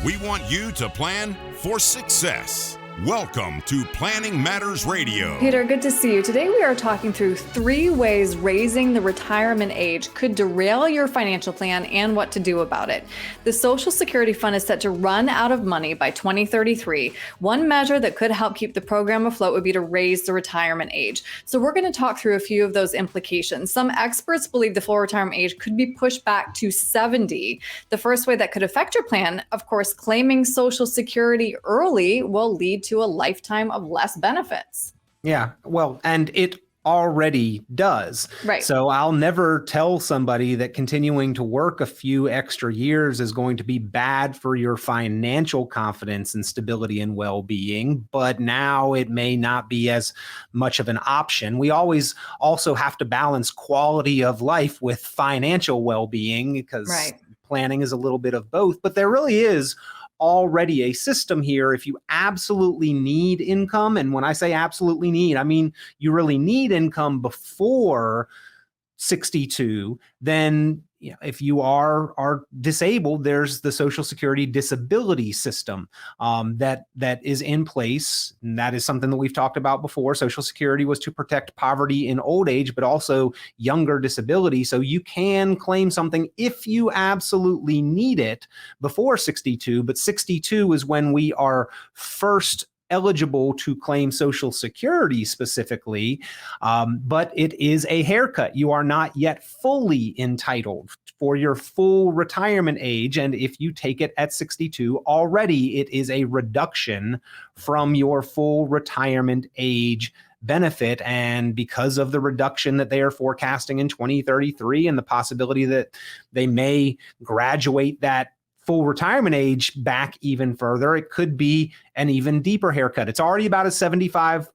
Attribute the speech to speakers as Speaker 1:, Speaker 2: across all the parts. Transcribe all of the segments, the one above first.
Speaker 1: We want you to plan for success. Welcome to Planning Matters Radio.
Speaker 2: Peter, good to see you. Today we are talking through 3 ways raising the retirement age could derail your financial plan and what to do about it. The Social Security Fund is set to run out of money by 2033. One measure that could help keep the program afloat would be to raise the retirement age. So we're going to talk through a few of those implications. Some experts believe the full retirement age could be pushed back to 70. The first way that could affect your plan, of course, claiming Social Security early will lead to a lifetime of less benefits.
Speaker 3: Yeah, well, and it already does.
Speaker 2: Right.
Speaker 3: So I'll never tell somebody that continuing to work a few extra years is going to be bad for your financial confidence and stability and well-being, but now it may not be as much of an option. We always also have to balance quality of life with financial well-being because planning is a little bit of both, but there really is already a system here. If you absolutely need income, and when I say absolutely need, I mean you really need income before 62, then if you are disabled, there's the Social Security disability system that is in place. And that is something that we've talked about before. Social Security was to protect poverty in old age, but also younger disability. So you can claim something if you absolutely need it before 62, but 62 is when we are first eligible to claim Social Security specifically, but it is a haircut. You are not yet fully entitled for your full retirement age. And if you take it at 62, already it is a reduction from your full retirement age benefit. And because of the reduction that they are forecasting in 2033 and the possibility that they may graduate that full retirement age back even further, it could be an even deeper haircut. It's already about a 75%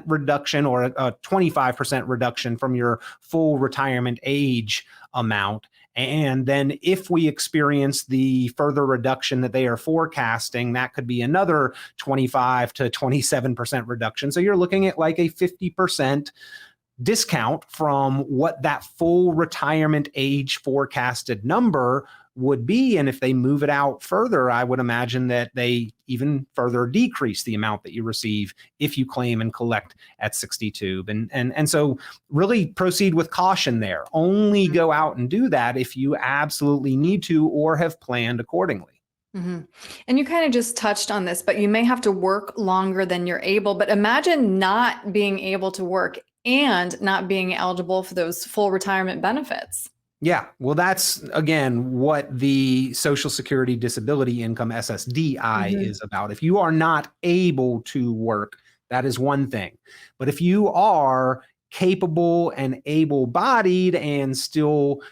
Speaker 3: reduction or a 25% reduction from your full retirement age amount. And then if we experience the further reduction that they are forecasting, that could be another 25 to 27% reduction. So you're looking at like a 50% discount from what that full retirement age forecasted number would be. And if they move it out further, I would imagine that they even further decrease the amount that you receive if you claim and collect at 62. And so really proceed with caution there. Only go out and do that if you absolutely need to or have planned accordingly.
Speaker 2: Mm-hmm. And you kind of just touched on this, but you may have to work longer than you're able. But imagine not being able to work and not being eligible for those full retirement benefits.
Speaker 3: Yeah, well, that's, again, what the Social Security Disability Income SSDI is about. If you are not able to work, that is one thing. But if you are capable and able-bodied and still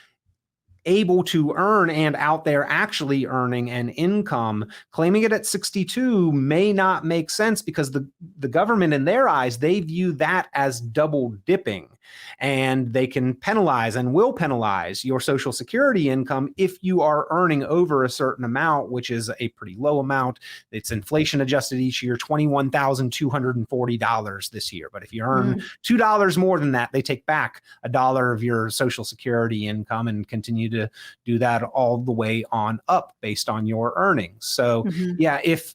Speaker 3: able to earn and out there actually earning an income, claiming it at 62 may not make sense because the government, in their eyes, they view that as double dipping. And they can penalize and will penalize your Social Security income if you are earning over a certain amount, which is a pretty low amount. It's inflation adjusted each year, $21,240 this year. But if you earn $2 more than that, they take back $1 of your Social Security income and continue to do that all the way on up based on your earnings. So yeah, if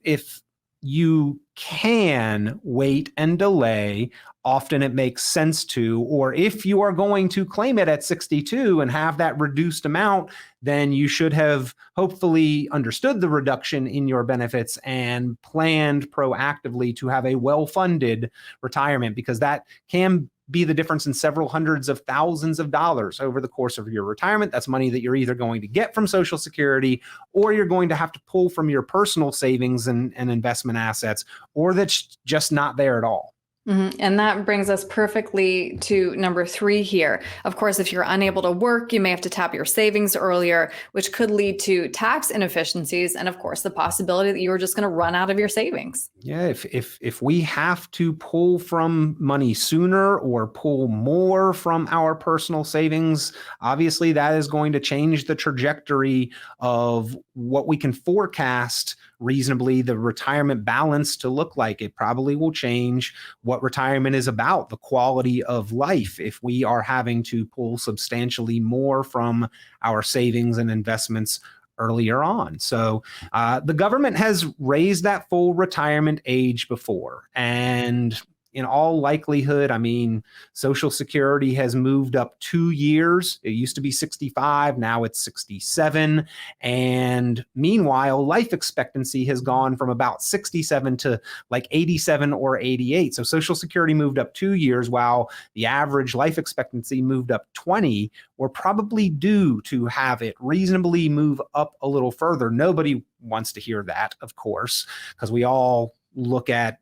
Speaker 3: you can wait and delay, often it makes sense to, or if you are going to claim it at 62 and have that reduced amount, then you should have hopefully understood the reduction in your benefits and planned proactively to have a well-funded retirement, because that can be the difference in several hundreds of thousands of dollars over the course of your retirement. That's money that you're either going to get from Social Security, or you're going to have to pull from your personal savings and investment assets, or that's just not there at all.
Speaker 2: And that brings us perfectly to number 3 here. Of course, if you're unable to work, you may have to tap your savings earlier, which could lead to tax inefficiencies. And of course, the possibility that you are just going to run out of your savings.
Speaker 3: Yeah, if we have to pull from money sooner or pull more from our personal savings, obviously that is going to change the trajectory of what we can forecast reasonably the retirement balance to look like. It probably will change what retirement is about, the quality of life, if we are having to pull substantially more from our savings and investments earlier on. So the government has raised that full retirement age before. And in all likelihood, I mean, Social Security has moved up 2 years. It used to be 65, now it's 67. And meanwhile, life expectancy has gone from about 67 to like 87 or 88. So Social Security moved up 2 years while the average life expectancy moved up 20. We're probably due to have it reasonably move up a little further. Nobody wants to hear that, of course, because we all look at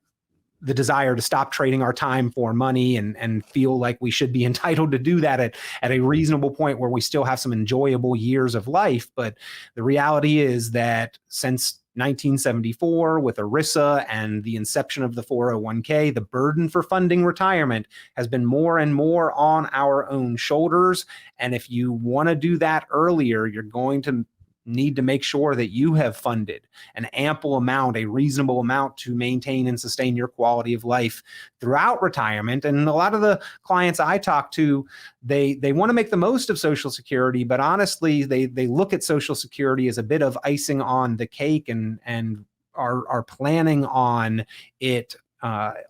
Speaker 3: the desire to stop trading our time for money and feel like we should be entitled to do that at a reasonable point where we still have some enjoyable years of life. But the reality is that since 1974, with ERISA and the inception of the 401k, the burden for funding retirement has been more and more on our own shoulders. And if you want to do that earlier, you're going to need to make sure that you have funded an ample amount, a reasonable amount to maintain and sustain your quality of life throughout retirement. And a lot of the clients I talk to, they want to make the most of Social Security, but honestly, they look at Social Security as a bit of icing on the cake and are planning on it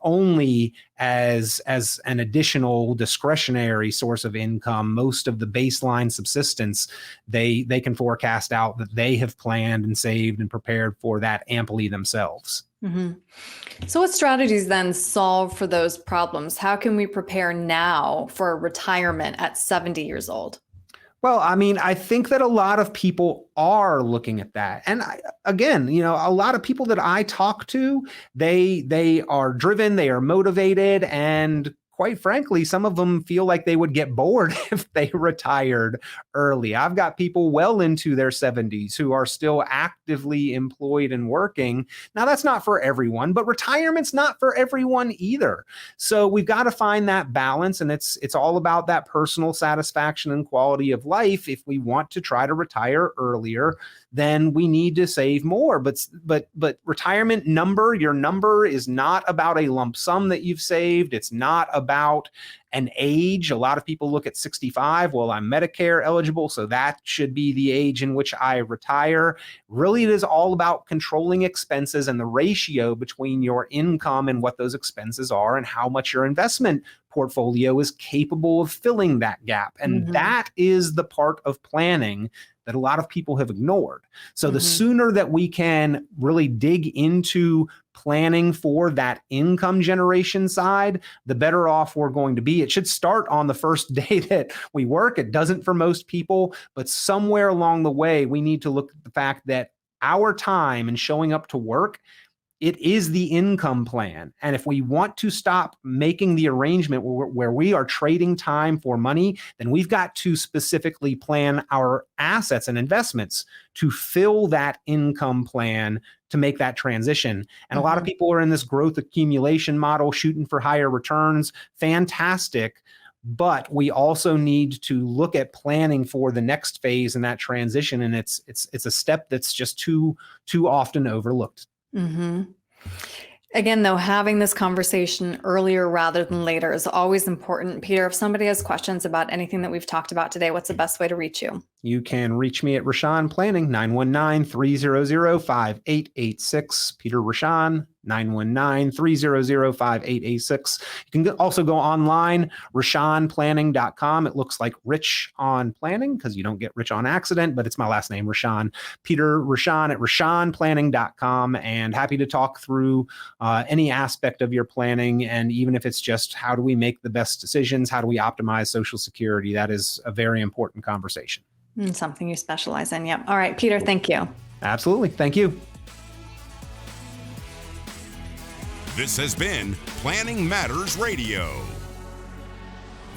Speaker 3: only as an additional discretionary source of income. Most of the baseline subsistence, they can forecast out that they have planned and saved and prepared for that amply themselves.
Speaker 2: Mm-hmm. So what strategies then solve for those problems? How can we prepare now for retirement at 70 years old?
Speaker 3: Well, I mean, I think that a lot of people are looking at that. And again, a lot of people that I talk to, they are driven, they are motivated, and quite frankly, some of them feel like they would get bored if they retired early. I've got people well into their 70s who are still actively employed and working. Now, that's not for everyone, but retirement's not for everyone either. So we've got to find that balance, and it's all about that personal satisfaction and quality of life. If we want to try to retire earlier, then we need to save more. But retirement your number is not about a lump sum that you've saved. It's not about an age. A lot of people look at 65. Well, I'm Medicare eligible, so that should be the age in which I retire. Really, it is all about controlling expenses and the ratio between your income and what those expenses are and how much your investment portfolio is capable of filling that gap. And that is the part of planning that a lot of people have ignored. So the sooner that we can really dig into planning for that income generation side, the better off we're going to be. It should start on the first day that we work. It doesn't for most people, but somewhere along the way, we need to look at the fact that our time and showing up to work, it is the income plan. And if we want to stop making the arrangement where we are trading time for money, then we've got to specifically plan our assets and investments to fill that income plan to make that transition. And a lot of people are in this growth accumulation model, shooting for higher returns. Fantastic. But we also need to look at planning for the next phase in that transition. And it's a step that's just too often overlooked.
Speaker 2: Mm-hmm. Again, though, having this conversation earlier rather than later is always important. Peter, if somebody has questions about anything that we've talked about today, what's the best way to reach you?
Speaker 3: You can reach me at Richon Planning, 919-300-5886. Peter Richon, 919-300-5886. You can also go online, richonplanning.com. It looks like Rich on Planning because you don't get rich on accident, but it's my last name, Richon. Peter Richon at richonplanning.com, and happy to talk through any aspect of your planning. And even if it's just how do we make the best decisions? How do we optimize Social Security? That is a very important conversation.
Speaker 2: Something you specialize in. Yep. All right, Peter, thank you.
Speaker 3: Absolutely. Thank you.
Speaker 1: This has been Planning Matters Radio.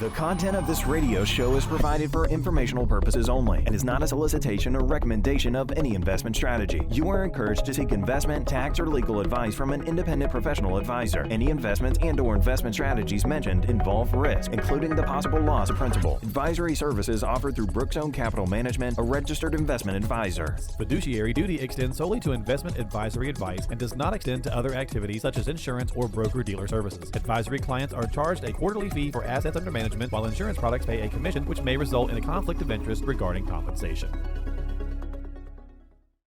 Speaker 4: The content of this radio show is provided for informational purposes only and is not a solicitation or recommendation of any investment strategy. You are encouraged to seek investment, tax, or legal advice from an independent professional advisor. Any investments and/or investment strategies mentioned involve risk, including the possible loss of principal. Advisory services offered through Brookzone Capital Management, a registered investment advisor.
Speaker 5: Fiduciary duty extends solely to investment advisory advice and does not extend to other activities such as insurance or broker-dealer services. Advisory clients are charged a quarterly fee for assets under management, while insurance products pay a commission, which may result in a conflict of interest regarding compensation.